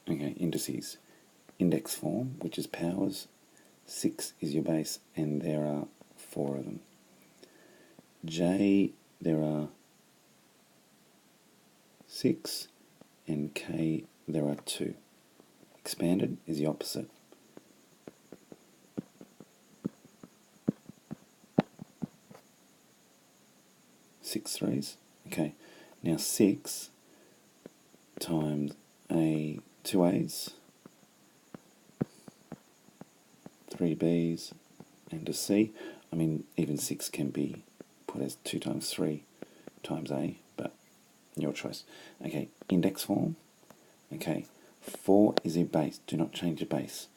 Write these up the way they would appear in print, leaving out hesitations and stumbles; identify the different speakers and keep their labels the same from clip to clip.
Speaker 1: Okay, indices. Index form, which is powers. 6 is your base, and there are 4 of them. J, there are 6, and K, there are 2. Expanded is the opposite. Six threes. Okay, now 6 times two A's, 3 B's, and a C. I mean, even 6 can be put as 2 times 3 times A, but your choice. Okay, index form. Okay, 4 is a base. Do not change the base.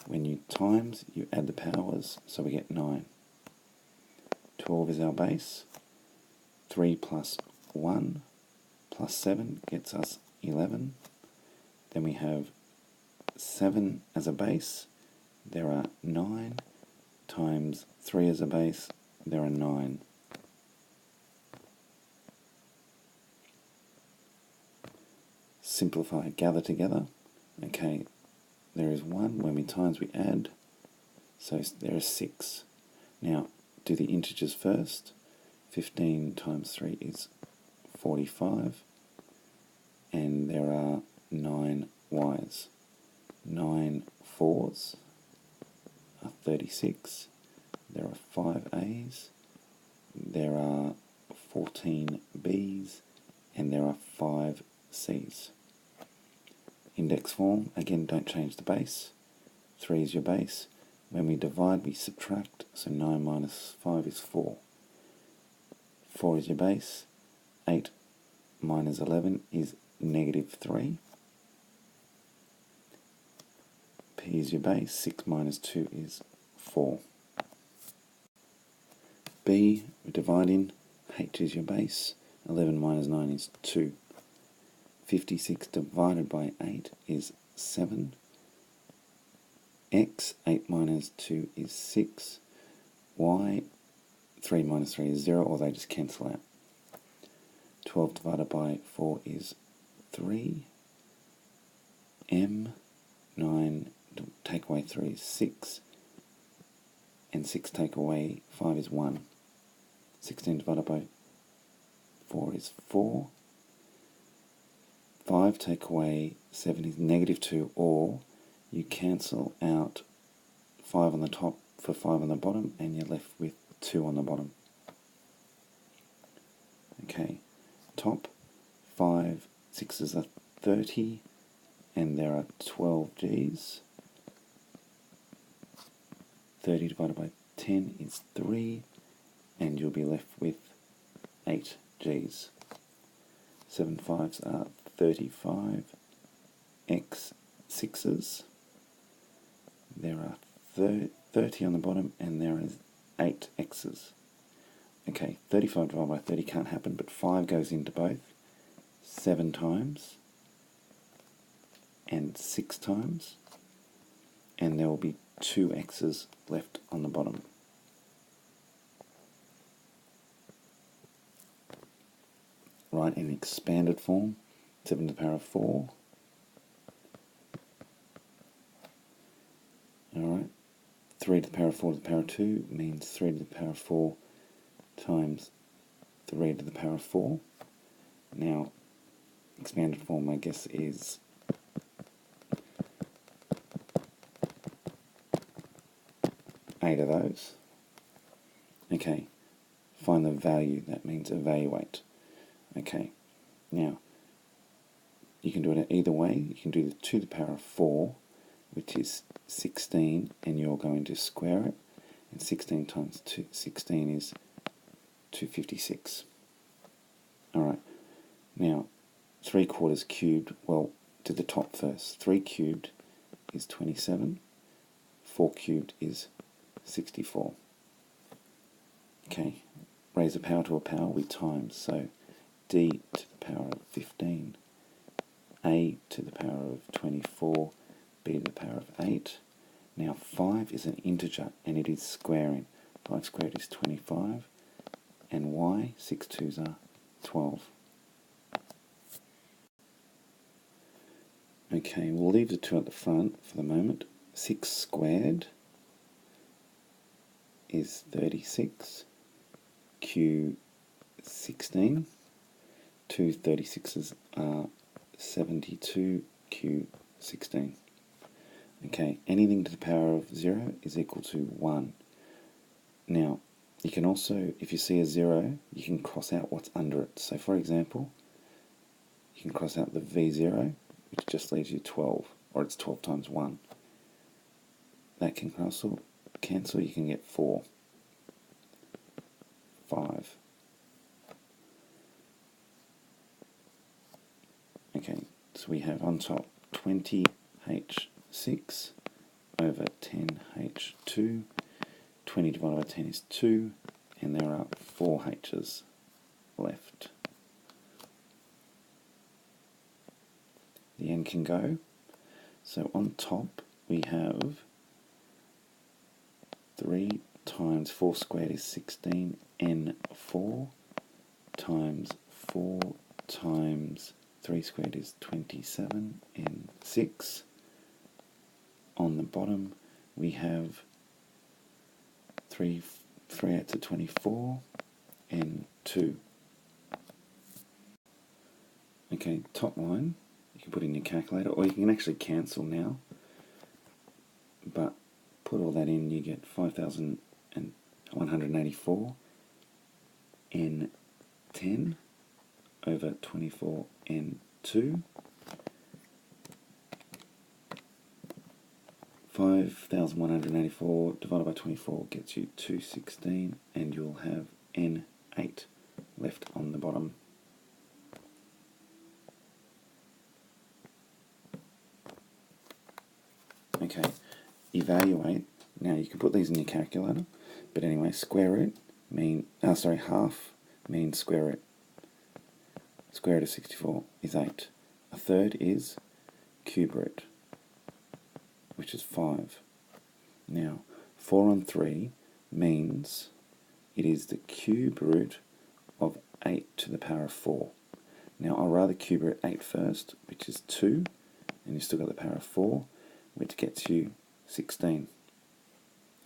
Speaker 1: When you times, you add the powers, so we get 9. 12 is our base. 3 plus 1 plus 7 gets us 11. Then we have 7 as a base. There are 9 times 3 as a base. There are 9. Simplify, gather together. Okay, there is 1. When we times, we add. So there is 6. Now, do the integers first. 15 times 3 is 45. And there are 9 y's. 9 4's are 36. There are 5 a's. There are 14 b's. And there are 5 c's. Index form, again, don't change the base. 3 is your base. When we divide, we subtract, so 9 minus 5 is 4. 4 is your base. 8 minus 11 is negative 3. P is your base. 6 minus 2 is 4. B, we're dividing. H is your base. 11 minus 9 is 2. 56 divided by 8 is 7. X, 8 minus 2 is 6. Y, 3 minus 3 is 0, or they just cancel out. 12 divided by 4 is 3. M, 9, take away 3 is 6. And 6 take away 5 is 1. 16 divided by 4 is 4. 5 take away 7 is negative 2, or you cancel out 5 on the top for 5 on the bottom, and you're left with 2 on the bottom. Okay, top 5 6s are 30, and there are 12 G's. 30 divided by 10 is 3, and you'll be left with 8 G's. 7 5s are 35. X 6s. There are 30 on the bottom, and there is 8 X's. Okay, 35 divided by 30 can't happen, but 5 goes into both 7 times and 6 times, and there will be 2 X's left on the bottom. Write in expanded form, 7 to the power of 4. Alright, 3 to the power of 4 to the power of 2 means 3 to the power of 4 times 3 to the power of 4. Now, expanded form, I guess, is 8 of those. Okay, find the value, that means evaluate. Okay, now, you can do it either way. You can do the 2 to the power of 4, which is 16, and you're going to square it. And 16 times 16 is 256. Alright, now 3/4 cubed, well, to the top first. 3 cubed is 27, 4 cubed is 64. Okay, raise a power to a power, we times, so d to the power of 15, a to the power of 24, b to the power of 8. Now 5 is an integer, and it is squaring. 5 squared is 25, and y, 6 2's are 12. Okay, we'll leave the 2 at the front for the moment. 6 squared is 36. Q 16. 2 36s are 72. Q 16. Okay, anything to the power of 0 is equal to 1. Now, you can also, if you see a 0, you can cross out what's under it. So for example, you can cross out the V0, which just leaves you 12, or it's 12 times 1. That can cancel, you can get 4, 5. Okay, so we have on top 20h6 over 10h2. 20 divided by 10 is 2, and there are 4 h's left. The n can go. So on top we have 3 times 4 squared is 16, n4 times 4 times 3 squared is 27, n6. On the bottom we have 3 out to 24, n2. Okay, top line, you can put in your calculator, or you can actually cancel now, but put all that in, you get 5,184 n10 over 24 n2. 5,184 divided by 24 gets you 216, and you'll have n8 left on the bottom. Okay, evaluate. Now you can put these in your calculator, but anyway, square root half means square root. Square root of 64 is 8. A third is cube root, which is 5. Now, 4 on 3 means it is the cube root of 8 to the power of 4. Now, I'll rather cube root 8 first, which is 2, and you've still got the power of 4, which gets you 16.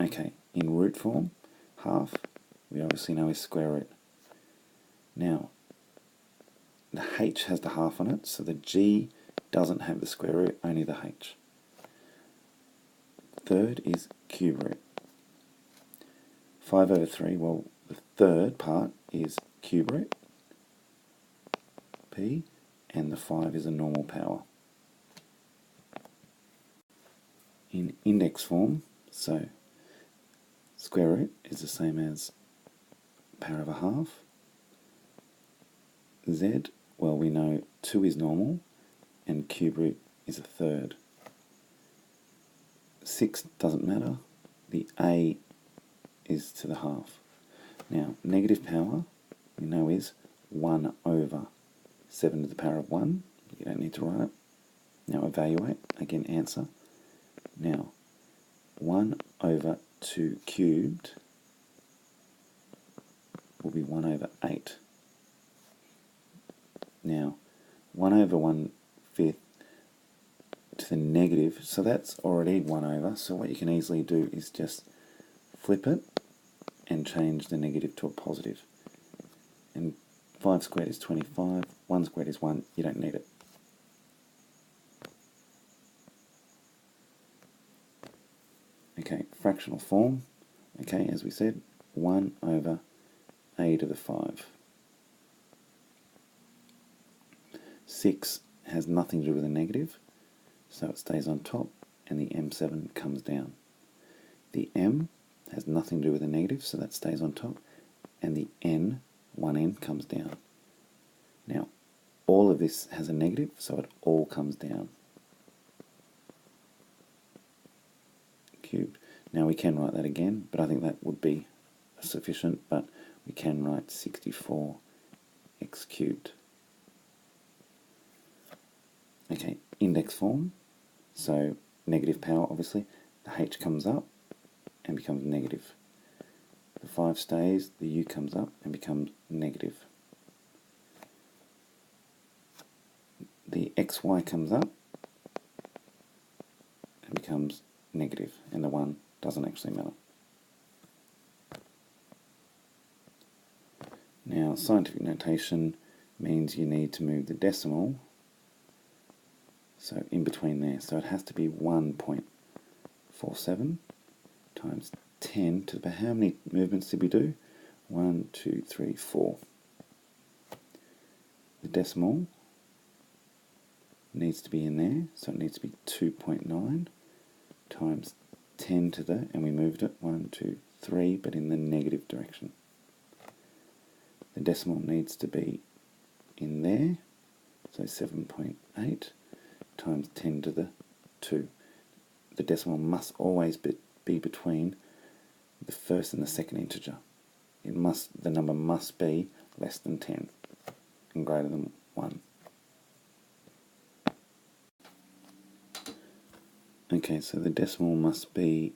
Speaker 1: Okay, in root form, half, we obviously know is square root. Now, the h has the half on it, so the g doesn't have the square root, only the h. Third is cube root. 5 over 3, well, the third part is cube root, p, and the 5 is a normal power. In index form, so square root is the same as power of a half. Z, well, we know 2 is normal, and cube root is a third. 6 doesn't matter, the a is to the half. Now, negative power, we know is 1 over 7 to the power of 1. You don't need to write it. Now evaluate, again answer. Now, 1 over 2 cubed will be 1 over 8. Now, 1 over 1/5 to the negative, so that's already 1 over, so what you can easily do is just flip it and change the negative to a positive. And 5 squared is 25, 1 squared is 1, you don't need it. Okay, fractional form, okay, as we said, 1 over a to the 5. 6 has nothing to do with a negative, so it stays on top, and the m7 comes down. The m has nothing to do with a negative, so that stays on top, and the n, 1n, comes down. Now, all of this has a negative, so it all comes down. Cubed. Now we can write that again, but I think that would be sufficient, but we can write 64x cubed. Okay, index form, so negative power obviously, the h comes up and becomes negative. The 5 stays, the u comes up and becomes negative. The xy comes up becomes negative, and the 1 doesn't actually matter. Now, scientific notation means you need to move the decimal, so in between there. So it has to be 1.47 times 10 to the power. How many movements did we do? 1, 2, 3, 4. The decimal needs to be in there, so it needs to be 2.9 times 10 to the, and we moved it 1, 2, 3, but in the negative direction. The decimal needs to be in there, so 7.8 times 10 to the 2. The decimal must always be between the first and the second integer. The number must be less than 10 and greater than 1. Okay, so the decimal must be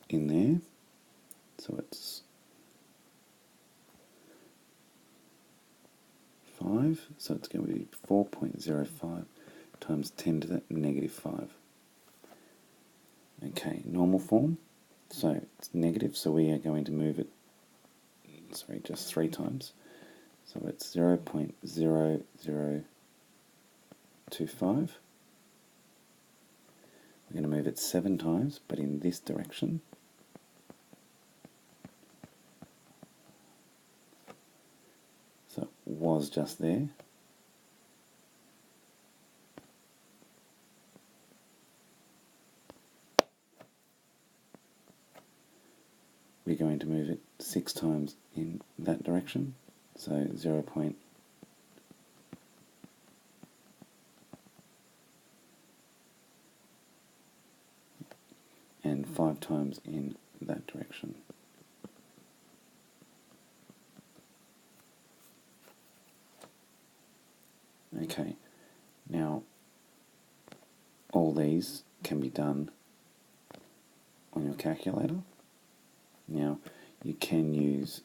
Speaker 1: in there, so it's 5, so it's going to be 4.05 times 10 to the negative 5. Okay, normal form, so it's negative, so we are going to move it, just 3 times. So it's 0.0025. We're going to move it 7 times, but in this direction. So it was just there. We're going to move it 6 times in that direction. So 0. And 5 times in that direction. Okay, now all these can be done on your calculator. Now you can use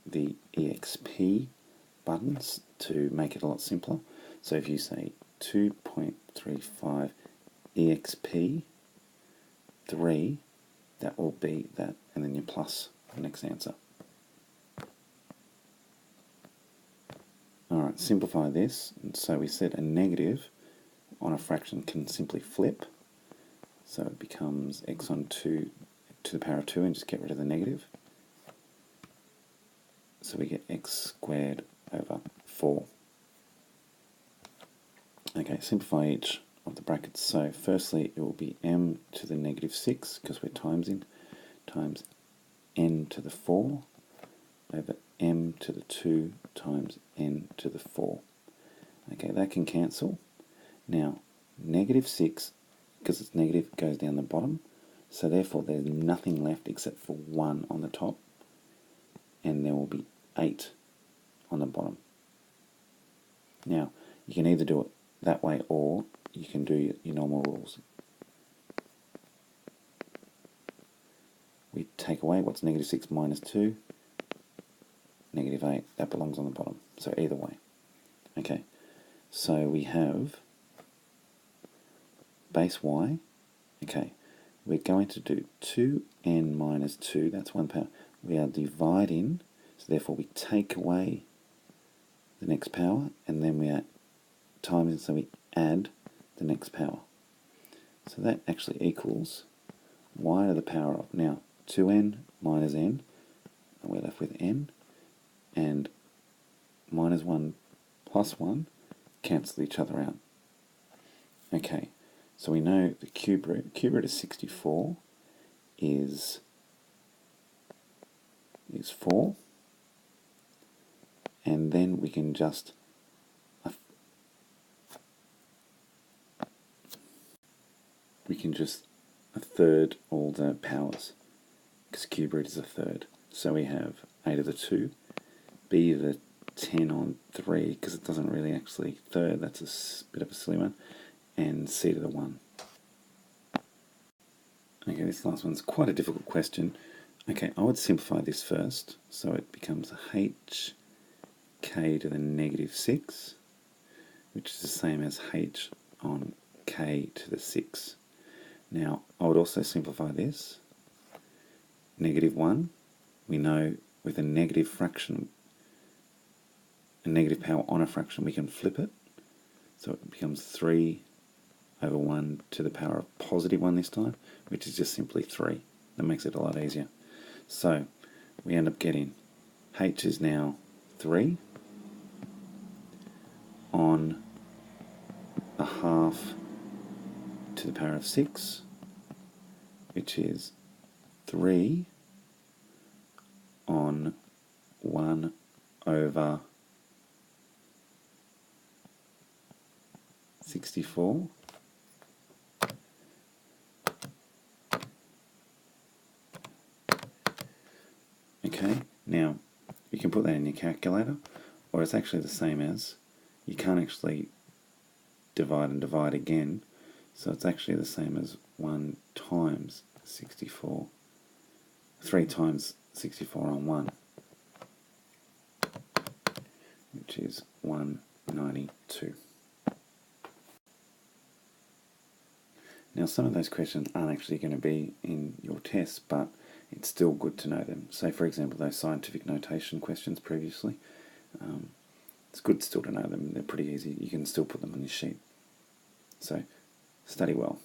Speaker 1: the EXP buttons to make it a lot simpler. So if you say 2.35 EXP 3, that will be that, and then you plus the next answer. Alright, simplify this. And so we said a negative on a fraction can simply flip. So it becomes x on 2 to the power of 2 and just get rid of the negative. So we get x squared over 4. Okay, simplify each of the brackets. So firstly it will be m to the negative 6, because we're timesing, times n to the 4 over m to the 2 times n to the 4. Okay, that can cancel. Now, negative 6, because it's negative, goes down the bottom, so therefore there's nothing left except for 1 on the top, and there will be 8 on the bottom. Now, you can either do it that way or you can do your normal rules. We take away what's negative 6 minus 2, negative 8, that belongs on the bottom. So either way. Okay, so we have base y. Okay, we're going to do 2n minus 2, that's 1 power. We are dividing, so therefore we take away the next power, and then we are timing, so we add the next power. So that actually equals y to the power of, now 2n minus n, and we're left with n, and minus 1 plus 1 cancel each other out. Okay, so we know the cube root of 64 is 4, and then we can just a third all the powers, because cube root is a third. So we have a to the 2, b to the 10 on 3, because it doesn't really actually third, that's a bit of a silly one, and c to the 1. Okay, this last one's quite a difficult question. Okay, I would simplify this first, so it becomes h k to the negative 6, which is the same as h on k to the 6. Now, I would also simplify this. Negative 1, we know with a negative fraction, a negative power on a fraction, we can flip it. So it becomes 3 over 1 to the power of positive 1 this time, which is just simply 3. That makes it a lot easier. So we end up getting h is now 3 on a half to the power of 6, which is 3 on 1 over 64. Okay, now you can put that in your calculator, or it's actually the same as, you can't actually divide and divide again, so it's actually the same as 1 times 64, 3 times 64 on 1, which is 192. Now some of those questions aren't actually going to be in your test, but it's still good to know them. So for example, those scientific notation questions previously, it's good still to know them. They're pretty easy. You can still put them on your sheet. So study well.